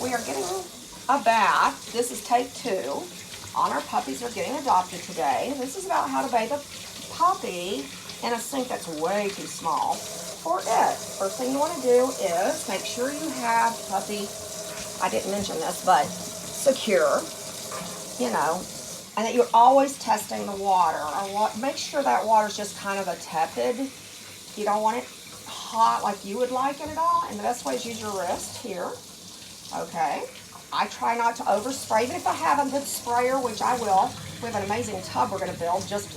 we are getting a bath. This is take 2 on our puppies are getting adopted today. This is about how to bathe a puppy in a sink that's way too small for it. First thing you want to do is make sure you have puppy, I didn't mention this, but secure, you know, and that you're always testing the water. Make sure that water's just kind of a tepid. You don't want it hot like you would like it at all. And the best way is use your wrist here. Okay. I try not to overspray, even if I have a good sprayer, which I will. We have an amazing tub we're going to build just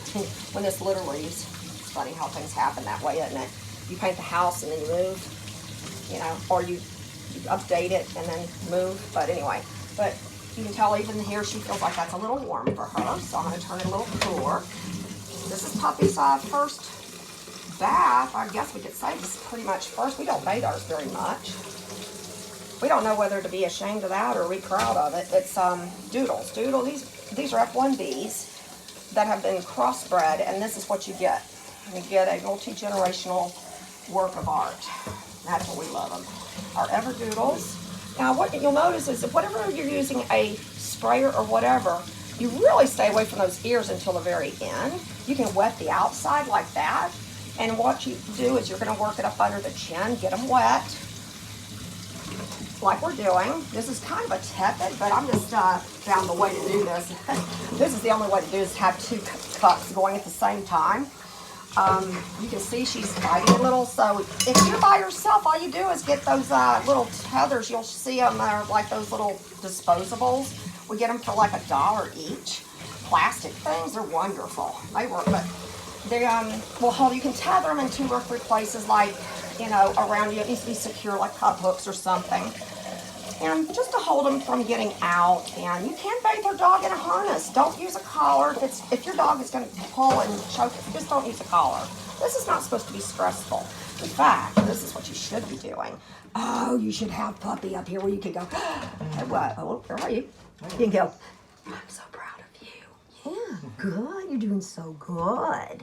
when this litter leaves. It's funny how things happen that way, isn't it? You paint the house and then you move, you know, or you update it and then move. But anyway, but you can tell even here she feels like that's a little warm for her, so I'm going to turn it a little cooler. This is Puppy's first bath. I guess we could say this is pretty much first. We don't bathe ours very much. We don't know whether to be ashamed of that or be proud of it. It's Doodles. Doodle, these are F1Bs that have been crossbred, and this is what you get. You get a multi-generational work of art. That's what we love them. Our Everdoodles. Now, what you'll notice is that whatever you're using a sprayer or whatever, you really stay away from those ears until the very end. You can wet the outside like that, and what you do is you're going to work it up under the chin, get them wet, like we're doing. This is kind of a tepid, but I'm just found the way to do this. This is the only way to do is have 2 cups going at the same time. You can see she's fighting a little, so if you're by yourself, all you do is get those little tethers. You'll see them, they're like those little disposables. We get them for like $1 each. Plastic things, they're wonderful. They work, but they will hold. You can tether them in 2 or 3 places, like, you know, around you. It needs to be secure, like cup hooks or something. And just to hold them from getting out. And you can bathe your dog in a harness. Don't use a collar. If your dog is going to pull and choke, just don't use a collar. This is not supposed to be stressful. In fact, this is what you should be doing. Oh, you should have Puppy up here where you can go, hey, what? Oh, where are you? You can go, I'm so proud of you. Yeah, good. You're doing so good.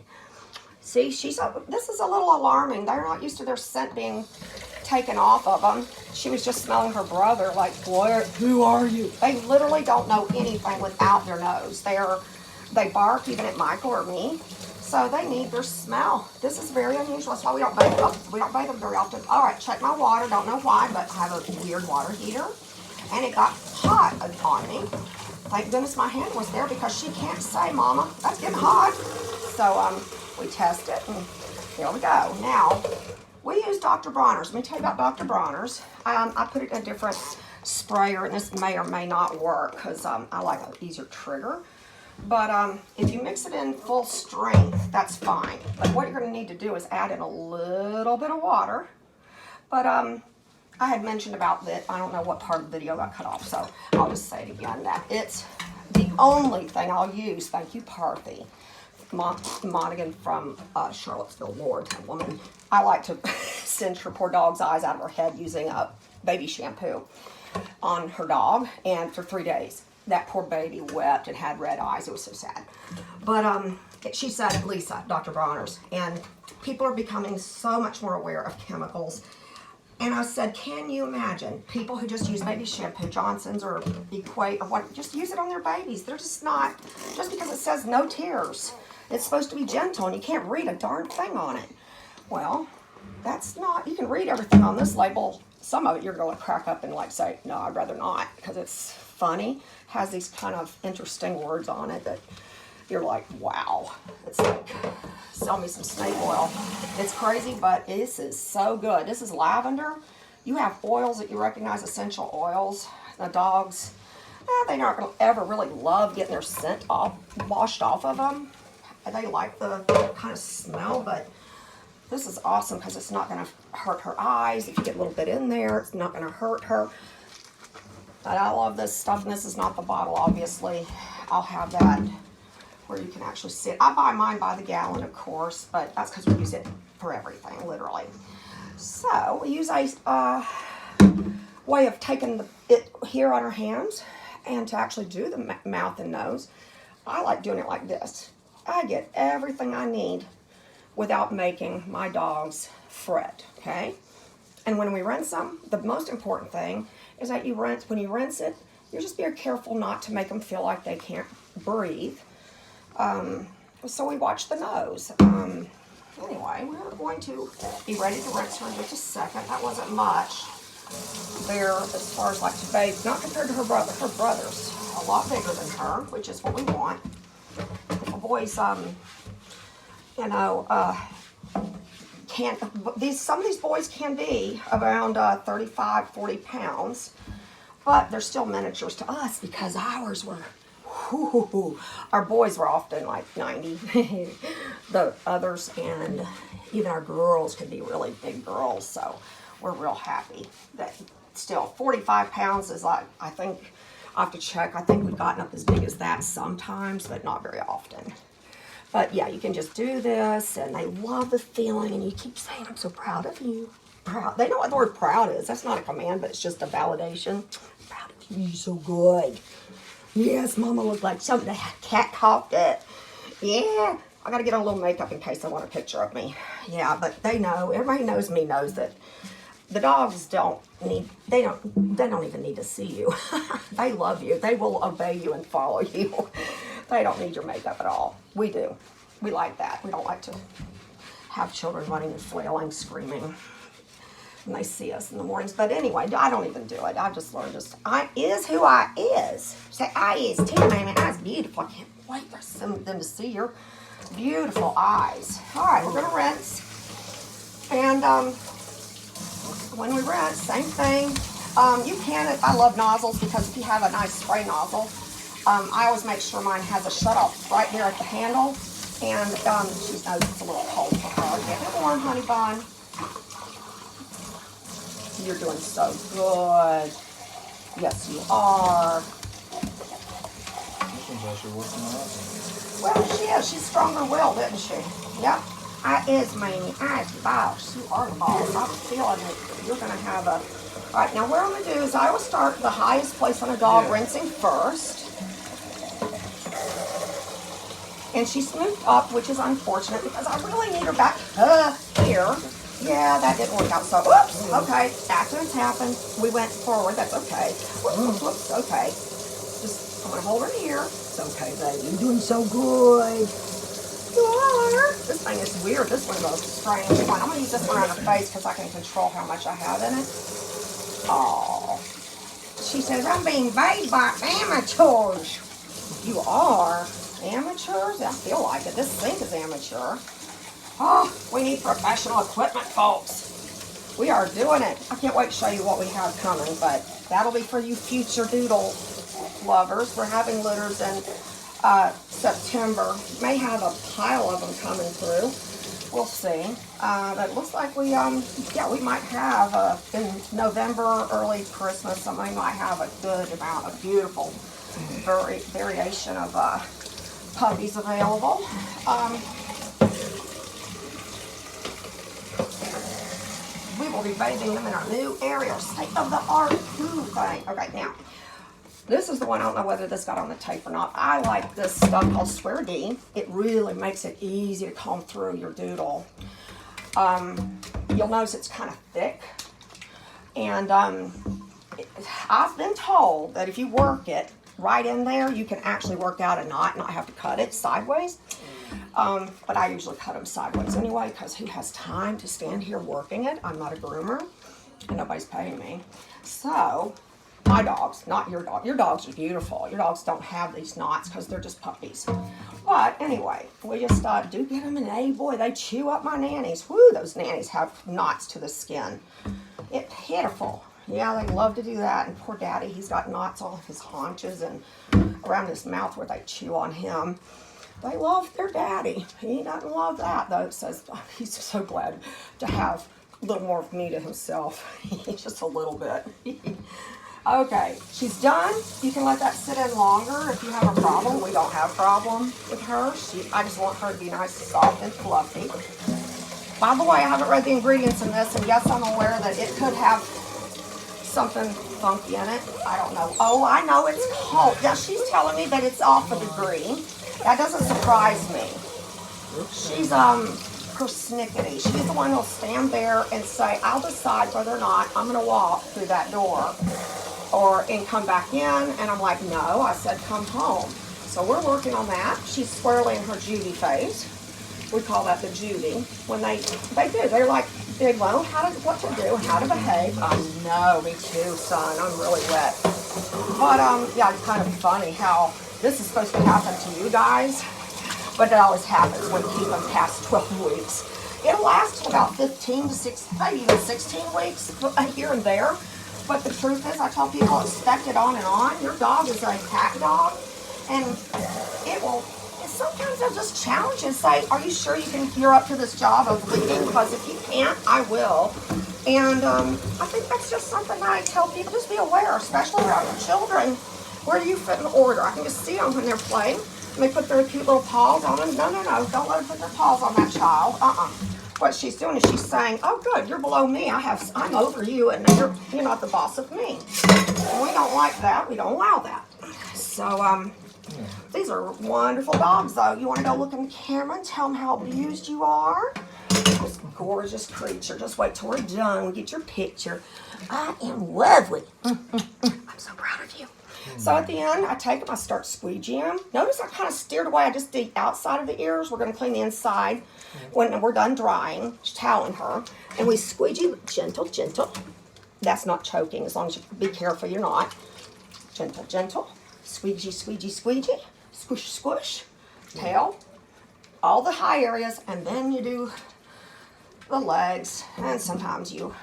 See, this is a little alarming. They're not used to their scent being taken off of them. She was just smelling her brother like, who are you? They literally don't know anything without their nose. They bark even at Michael or me, so they need their smell. This is very unusual. That's why we don't bathe them. We don't bathe them very often. All right, check my water. Don't know why, but I have a weird water heater, and it got hot on me. Thank goodness my hand was there because she can't say, Mama, that's getting hot. So we test it, and here we go. Now, we use Dr. Bronner's. Let me tell you about Dr. Bronner's. I put it in a different sprayer, and this may or may not work because I like an easier trigger. But if you mix it in full strength, that's fine. But what you're going to need to do is add in a little bit of water. But I had mentioned about that. I don't know what part of the video got cut off, so I'll just say it again, that it's the only thing I'll use. Thank you, Parthy. Monaghan from Charlottesville, Lord, that woman. I like to singe her poor dog's eyes out of her head using a baby shampoo on her dog, and for 3 days that poor baby wept and had red eyes. It was so sad. But she said, Lisa, Dr. Bronner's, and people are becoming so much more aware of chemicals. And I said, can you imagine people who just use baby shampoo, Johnson's or Equate or what, just use it on their babies? They're just not, just because it says no tears. It's supposed to be gentle, and you can't read a darn thing on it. Well, that's not, you can read everything on this label. Some of it you're going to crack up and like say, no, I'd rather not, because it's funny. Has these kind of interesting words on it that you're like, wow. It's like, sell me some snake oil. It's crazy, but this is so good. This is lavender. You have oils that you recognize, essential oils. The dogs, they're not going to ever really love getting their scent washed off of them. They like the kind of smell, but this is awesome because it's not going to hurt her eyes. If you get a little bit in there, it's not going to hurt her. But I love this stuff, and this is not the bottle, obviously. I'll have that where you can actually see it. I buy mine by the gallon, of course, but that's because we use it for everything, literally. So we use a way of taking it here on our hands and to actually do the mouth and nose. I like doing it like this. I get everything I need without making my dogs fret, okay? And when we rinse them, the most important thing is that when you rinse it, you just be careful not to make them feel like they can't breathe. So we watch the nose. Anyway, we're going to be ready to rinse her in just a second. That wasn't much there as far as like to bathe, not compared to her brother. Her brother's a lot bigger than her, which is what we want. If a boy's, you know, some of these boys can be around 35, 40 pounds, but they're still miniatures to us because ours were, our boys were often like 90. The others and even our girls could be really big girls, so we're real happy that still 45 pounds is like, I think, I have to check, I think we've gotten up as big as that sometimes, but not very often. But yeah, you can just do this, and they love the feeling, and you keep saying, I'm so proud of you. Proud. They know what the word proud is. That's not a command, but it's just a validation. I'm proud of you, you're so good. Yes, Mama looked like something that cat caught it. Yeah, I gotta get on a little makeup in case they want a picture of me. Yeah, but they know, everybody knows me knows that the dogs don't even need to see you. They love you. They will obey you and follow you. They don't need your makeup at all. We do. We like that. We don't like to have children running and flailing, screaming when they see us in the mornings. But anyway, I don't even do it. I just learned I is who I is. Say I is too, man. Eyes beautiful. I can't wait for them to see your beautiful eyes. All right, we're gonna rinse. And when we rinse, same thing. You can, I love nozzles because if you have a nice spray nozzle, I always make sure mine has a shut-off right there at the handle. And she knows it's a little cold for her. Get it warm, honey bun. You're doing so good. Yes, you are. Well, she is. She's stronger-willed, isn't she? Yep. I is, Mamie. I is the boss. You are the boss. I'm feeling it. You're going to have a... All right, now what I'm going to do is I will start the highest place on a dog rinsing first. And she's moved up, which is unfortunate because I really need her back here. Yeah, that didn't work out. So, oops, okay. Accidents happen. We went forward. That's okay. Whoops, okay. Just, I'm going to hold her here. It's okay, baby. You're doing so good. You are. This thing is weird. This one goes strange. Fine. I'm going to use this one around her face because I can control how much I have in it. Oh. She says, I'm being bathed by amateurs. You are. Amateurs? I feel like it. This sink is amateur. Oh, we need professional equipment, folks. We are doing it. I can't wait to show you what we have coming, but that'll be for you future Doodle lovers. We're having litters in September. May have a pile of them coming through. We'll see. But it looks like we might have in November, early Christmas, somebody might have a good amount of beautiful variation of puppies available. We will be bathing them in our new area, state-of-the-art thing. Okay, now, this is the one, I don't know whether this got on the tape or not. I like this stuff called Swear D. It really makes it easy to comb through your Doodle. You'll notice it's kind of thick. And I've been told that if you work it right in there, you can actually work out a knot and not have to cut it sideways. But I usually cut them sideways anyway, because who has time to stand here working it? I'm not a groomer, and nobody's paying me. So, my dogs, not your dog. Your dogs are beautiful. Your dogs don't have these knots because they're just puppies. But anyway, we just do get them, and hey, boy, they chew up my nannies. Woo, those nannies have knots to the skin. It's pitiful. Yeah, they love to do that. And poor Daddy, he's got knots all of his haunches and around his mouth where they chew on him. They love their daddy. He doesn't love that, though. Says he's so glad to have a little more of me to himself. Just a little bit. Okay, she's done. You can let that sit in longer if you have a problem. We don't have a problem with her. I just want her to be nice and soft and fluffy. By the way, I haven't read the ingredients in this, and yes, I'm aware that it could have something funky in it. I don't know. Oh, I know it's cold. Yeah, she's telling me that it's off a degree. That doesn't surprise me. She's persnickety. She's the one who'll stand there and say, I'll decide whether or not I'm going to walk through that door and come back in. And I'm like, no, I said come home. So we're working on that. She's squarely in her Judy phase. We call that the Judy. When they do, they're like, they learn what to do, how to behave. I know, me too, son. I'm really wet. But yeah, it's kind of funny how this is supposed to happen to you guys, but it always happens when you keep them past 12 weeks. It'll last till about 15 to 16, maybe even 16 weeks here and there. But the truth is, I tell people, expect it on and on. Your dog is a pack dog, and it will. Sometimes they'll just challenge you and say, are you sure you're up to this job of leading? Because if you can't, I will. And I think that's just something that I tell people, just be aware, especially around your children, where you fit in order. I can just see them when they're playing, and they put their cute little paws on them. No, don't let them put their paws on that child. What she's doing is she's saying, oh good, you're below me, I'm over you, and you're not the boss of me. And we don't like that, we don't allow that. So, these are wonderful dogs, though. You want to go look in the camera and tell them how abused you are? This gorgeous creature. Just wait till we're done. We'll get your picture. I am lovely. I'm so proud of you. So at the end, I take them, I start squeegeeing them. Notice I kind of steered away. I just did outside of the ears. We're going to clean the inside when we're done drying, toweling her. And we squeegee gentle, gentle. That's not choking, as long as you be careful you're not. Gentle, gentle. Squeegee, squeegee, squeegee, squish, squish, tail, all the high areas, and then you do the legs, and sometimes you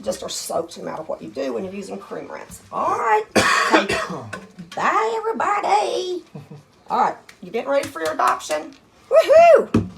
just are soaked no matter what you do when you're using cream rinse. All right, okay. Bye everybody. All right, you getting ready for your adoption? Woohoo!